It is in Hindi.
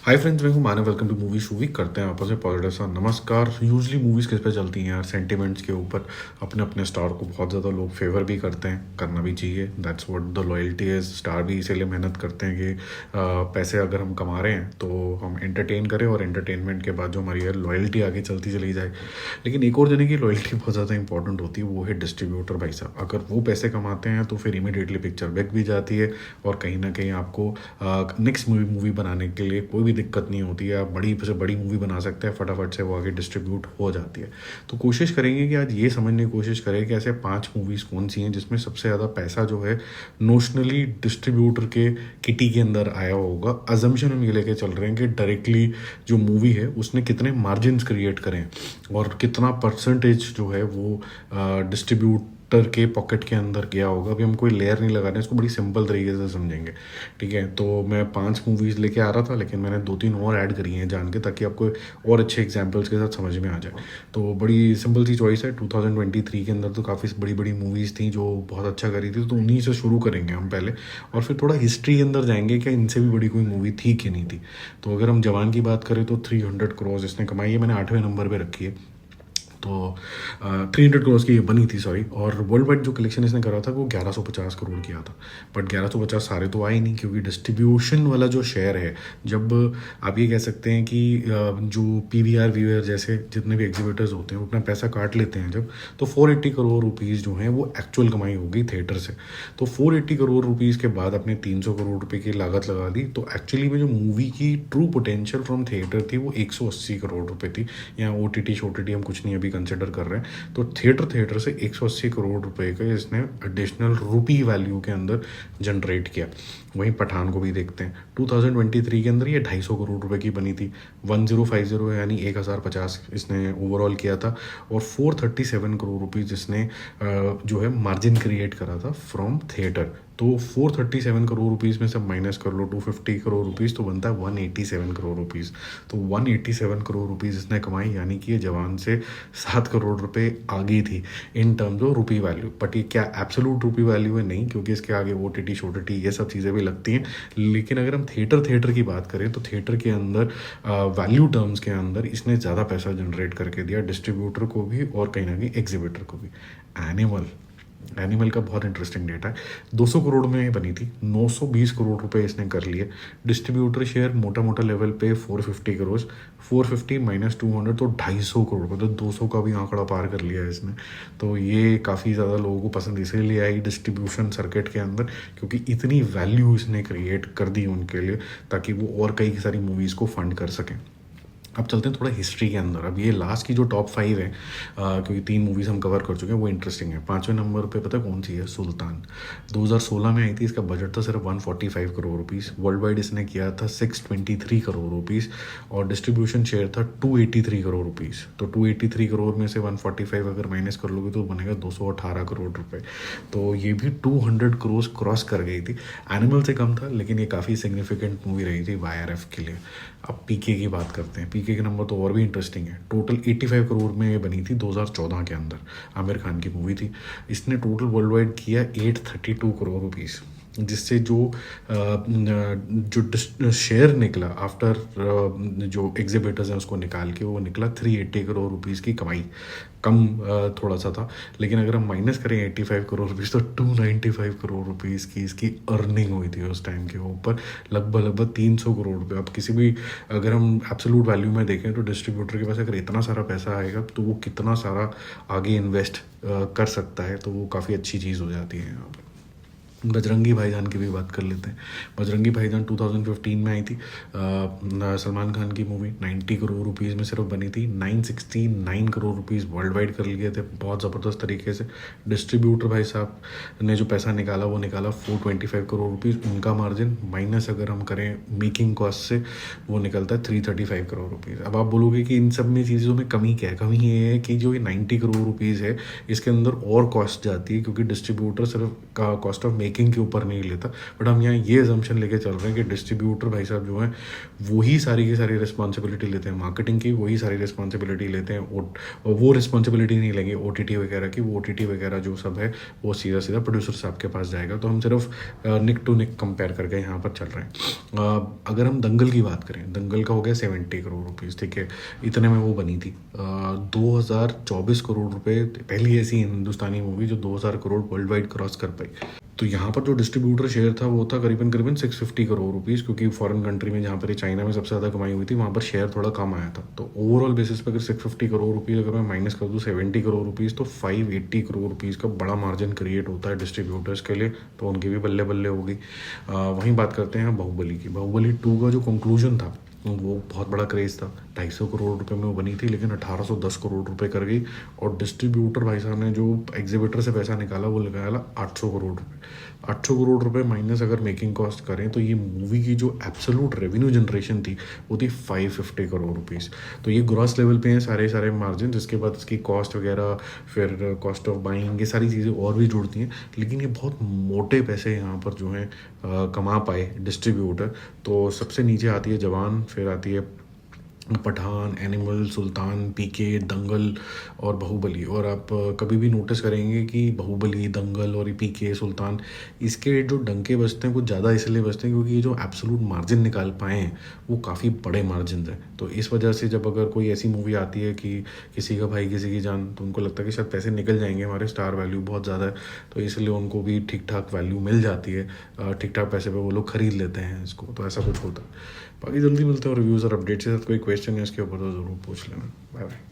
हाय फ्रेंड्स, मैं हूं मानव। वेलकम टू मूवी शूवी। करते हैं आपस में पॉजिटिव सा नमस्कार। यूजली मूवीज़ किस पे चलती हैं यार? सेंटिमेंट्स के ऊपर। अपने अपने स्टार को बहुत ज़्यादा लोग फेवर भी करते हैं, करना भी चाहिए। That's what the loyalty is. Star भी इसीलिए मेहनत करते हैं कि पैसे अगर हम कमा रहे हैं तो हम एंटरटेन करें, और एंटरटेनमेंट के बाद जो हमारी लॉयल्टी आगे चलती चली जाए। लेकिन एक और जने की लॉयल्टी बहुत ज़्यादा इंपॉर्टेंट होती है, वो है डिस्ट्रीब्यूटर भाई साहब। अगर वो पैसे कमाते हैं तो फिर इमीडिएटली पिक्चर बिक भी जाती है, और कहीं ना कहीं आपको नेक्स्ट मूवी बनाने के लिए कोई भी दिक्कत नहीं होती है। आप बड़ी से बड़ी मूवी बना सकते हैं, फटाफट से वो आगे डिस्ट्रीब्यूट हो जाती है। तो कोशिश करेंगे कि आज ये समझने की कोशिश करें कि ऐसे 5 मूवीज़ कौन सी हैं जिसमें सबसे ज़्यादा पैसा जो है नोशनली डिस्ट्रीब्यूटर के किटी के अंदर आया होगा। अजम्पशन हम ये लेके चल रहे हैं कि डायरेक्टली जो मूवी है उसने कितने मार्जिन क्रिएट करें, और कितना परसेंटेज जो है वो डिस्ट्रीब्यूटर के पॉकेट के अंदर गया होगा। अभी हम कोई लेयर नहीं लगा रहे हैं, इसको बड़ी सिंपल तरीके से समझेंगे। ठीक है, तो मैं 5 मूवीज़ लेके आ रहा था, लेकिन मैंने 2-3 और ऐड करी हैं जान के, ताकि आपको और अच्छे एग्जांपल्स के साथ समझ में आ जाए। तो बड़ी सिंपल सी चॉइस है। 2023 के अंदर तो काफ़ी बड़ी बड़ी मूवीज़ थी जो बहुत अच्छा करी थी, तो उन्हीं से शुरू करेंगे हम पहले, और फिर थोड़ा हिस्ट्री के अंदर जाएंगे कि इनसे भी बड़ी कोई मूवी थी कि नहीं थी। तो अगर हम जवान की बात करें तो 300 करोड़ इसने कमाई है। मैंने 8वें नंबर पर रखी है। तो 300 करोड़ की ये बनी थी, सॉरी। और वर्ल्ड वाइड जो कलेक्शन इसने करा था वो 1150 करोड़ किया था। बट 1150 सारे तो आए नहीं, क्योंकि डिस्ट्रीब्यूशन वाला जो शेयर है, जब आप ये कह सकते हैं कि जो PVR व्यूअर जैसे जितने भी एग्जीबिटर्स होते हैं वो अपना पैसा काट लेते हैं जब, तो 480 करोड़ रुपीज़ जो हैं वो एक्चुअल कमाई हो गई थिएटर से। तो 480 करोड़ रुपीज़ के बाद अपने 300 करोड़ रुपये की लागत लगा दी, तो एक्चुअली में जो मूवी की ट्रू पोटेंशियल फ्रॉम थिएटर थी वो 180 करोड़ रुपये थी। या OTT शोटीटी हम कुछ नहीं अभी कंसिडर कर रहे हैं। तो थिएटर से 180 करोड़ रुपए का इसने एडिशनल रुपी वैल्यू के अंदर जनरेट किया। वहीं पठान को भी देखते हैं। 2023 के अंदर ये 250 करोड़ रुपए की बनी थी। 1050 यानी 1050 इसने ओवरऑल किया था, और 437 करोड़ रुपीज़ इसने जो है मार्जिन क्रिएट करा था फ्रॉम थिएटर। तो 437 करोड़ रुपीज़ में सब माइनस कर लो 250 करोड़ रुपीज़, तो बनता है 187 करोड़ रुपीज़। तो 187 करोड़ रुपीज़ इसने कमाई, यानी कि ये जवान से 7 करोड़ रुपए आगे थी in terms of rupee value. But ये क्या एब्सोल्यूट रुपी वैल्यू है? नहीं, क्योंकि इसके आगे OTT शोटीटी ये सब चीज़ें भी लगती हैं। लेकिन अगर हम थिएटर की बात करें तो थिएटर के अंदर वैल्यू टर्म्स के अंदर इसने ज़्यादा पैसा जनरेट करके दिया, डिस्ट्रीब्यूटर को भी और कहीं ना कहीं एग्जीबिटर को भी। एनिमल का बहुत इंटरेस्टिंग डेटा है। 200 करोड़ में बनी थी, 920 करोड़ रुपए इसने कर लिए। डिस्ट्रीब्यूटर शेयर मोटा मोटा लेवल पे 450 करोड़, 450 माइनस 200 तो 250 करोड़, मतलब 200 का भी आंकड़ा पार कर लिया है इसने। तो ये काफ़ी ज़्यादा लोगों को पसंद इसीलिए आई डिस्ट्रीब्यूशन सर्किट के अंदर, क्योंकि इतनी वैल्यू इसने क्रिएट कर दी उनके लिए, ताकि वो और कई सारी मूवीज़ को फंड कर सकें। अब चलते हैं थोड़ा हिस्ट्री के अंदर। अब ये लास्ट की जो टॉप 5 है, क्योंकि 3 मूवीज़ हम कवर कर चुके हैं, वो इंटरेस्टिंग है। 5वें नंबर पे पता है कौन सी है? सुल्तान। 2016 में आई थी। इसका बजट था सिर्फ 145 करोड़ रुपीज़। वर्ल्ड वाइड इसने किया था 623 करोड़ रुपीज़, और डिस्ट्रीब्यूशन शेयर था 283 करोड़ रुपीज़। तो 283 करोड़ में से 145 अगर माइनस कर लोगे तो बनेगा 218 करोड़ रुपये। तो ये भी 200 करोड़ क्रॉस कर गई थी। एनिमल से कम था, लेकिन ये काफ़ी सिग्निफिकेंट मूवी रही थी YRF के लिए। अब PK की बात करते हैं। PK के नंबर तो और भी इंटरेस्टिंग है। टोटल 85 करोड़ में ये बनी थी 2014 के अंदर। आमिर खान की मूवी थी। इसने टोटल वर्ल्ड वाइड किया 832 करोड़ रुपीज़, जिससे जो शेयर निकला आफ्टर जो एग्जिबिटर्स हैं उसको निकाल के, वो निकला 380 करोड़ रुपीज़ की कमाई। कम थोड़ा सा था, लेकिन अगर हम माइनस करें 85 करोड़ रुपीज़ तो 295 करोड़ रुपीज़ की इसकी अर्निंग हुई थी उस टाइम के ऊपर। लगभग 300 करोड़ रुपये। अब किसी भी, अगर हम एब्सोल्यूट वैल्यू में देखें तो डिस्ट्रीब्यूटर के पास अगर इतना सारा पैसा आएगा तो वो कितना सारा आगे इन्वेस्ट कर सकता है, तो वो काफ़ी अच्छी चीज़ हो जाती है यहाँ पर। बजरंगी भाईजान की भी बात कर लेते हैं। बजरंगी भाईजान 2015 में आई थी। सलमान खान की मूवी 90 करोड़ रुपीज़ में सिर्फ बनी थी। 969 करोड़ रुपीज़ वर्ल्ड वाइड कर लिए थे, बहुत ज़बरदस्त तरीके से। डिस्ट्रीब्यूटर भाई साहब ने जो पैसा निकाला वो निकाला 425 करोड़ रुपीज़। उनका मार्जिन माइनस अगर हम करें मेकिंग कॉस्ट से, वो निकलता है 335 करोड़ रुपीज़। अब आप बोलोगे कि इन सब में चीज़ों में कमी क्या है? कमी ये है कि जो ये 90 करोड़ रुपीज़ है, इसके अंदर और कॉस्ट जाती है, क्योंकि डिस्ट्रीब्यूटर सिर्फ का कॉस्ट ऑफ मेकिंग के ऊपर नहीं लेता, बट हम यहाँ ये अजम्पशन लेके चल रहे हैं कि डिस्ट्रीब्यूटर भाई साहब जो हैं वही सारी की सारी रिस्पॉन्सिबिलिटी लेते हैं मार्केटिंग की, वही सारी रिस्पॉन्सिबिलिटी लेते हैं, और वो रिस्पॉन्सिबिलिटी नहीं लेंगे OTT वगैरह की। वो OTT वगैरह जो सब है वो सीधा सीधा प्रोड्यूसर साहब के पास जाएगा। तो हम सिर्फ निक टू निक कंपेयर करके यहाँ पर चल रहे हैं। अगर हम दंगल की बात करें, दंगल का हो गया 70 करोड़ रुपीज़, ठीक है, इतने में वो बनी थी। 2024 करोड़ रुपए पहली ऐसी हिंदुस्तानी मूवी जो 2000 करोड़ वर्ल्ड वाइड क्रॉस कर पाई। तो यहाँ पर जो डिस्ट्रीब्यूटर शेयर था वो था करीबन करीबन 650 करोड़ रुपीज़, क्योंकि फॉरेन कंट्री में जहाँ पर चाइना में सबसे ज़्यादा कमाई हुई थी वहाँ पर शेयर थोड़ा कम आया था। तो ओवरऑल बेसिस पे अगर 650 करोड़ रुपीज़ अगर मैं माइनस कर दूँ 70 करोड़ रुपीज़, तो 580 करोड़ रुपीज़ का बड़ा मार्जिन क्रिएट होता है डिस्ट्रीब्यूटर्स के लिए। तो उनकी भी बल्ले बल्ले होगी। वहीं बात करते हैं बाहुबली की। बाहुबली 2 का जो कंक्लूजन था वो बहुत बड़ा क्रेज़ था। 250 करोड़ रुपए में वो बनी थी, लेकिन 1810 करोड़ रुपए कर गई। और डिस्ट्रीब्यूटर भाई साहब ने जो एग्जीबिटर से पैसा निकाला वो निकाला 800 करोड़ रुपए। 800 करोड़ रुपए माइनस अगर मेकिंग कॉस्ट करें तो ये मूवी की जो एब्सोलूट रेवेन्यू जनरेशन थी वो थी 550 करोड़ रुपीज़। तो ये ग्रॉस लेवल पे हैं सारे सारे मार्जिन, जिसके बाद इसकी कॉस्ट वगैरह, फिर कॉस्ट ऑफ बाइंग, ये सारी चीज़ें और भी जुड़ती हैं। लेकिन ये बहुत मोटे पैसे यहाँ पर जो हैं कमा पाए डिस्ट्रीब्यूटर। तो सबसे नीचे आती है जवान, फिर आती है पठान, एनिमल, सुल्तान, PK, दंगल और बाहुबली। और आप कभी भी नोटिस करेंगे कि बाहुबली, दंगल और PK, सुल्तान, इसके जो डंके बजते हैं कुछ ज़्यादा इसलिए बजते हैं क्योंकि ये जो एब्सोलूट मार्जिन निकाल पाए हैं वो काफ़ी बड़े मार्जिन हैं। तो इस वजह से जब अगर कोई ऐसी मूवी आती है कि किसी का भाई किसी की जान, तो उनको लगता है कि शायद पैसे निकल जाएंगे, हमारे स्टार वैल्यू बहुत ज़्यादा है, तो इसलिए उनको भी ठीक ठाक वैल्यू मिल जाती है, ठीक ठाक पैसे पे वो लोग खरीद लेते हैं इसको। तो ऐसा कुछ होता है। बाकी जल्दी मिलते हैं रिव्यूज़ और अपडेट्स के साथ। कोई क्वेश्चन है इसके ऊपर तो ज़रूर पूछ लेना। Bye bye.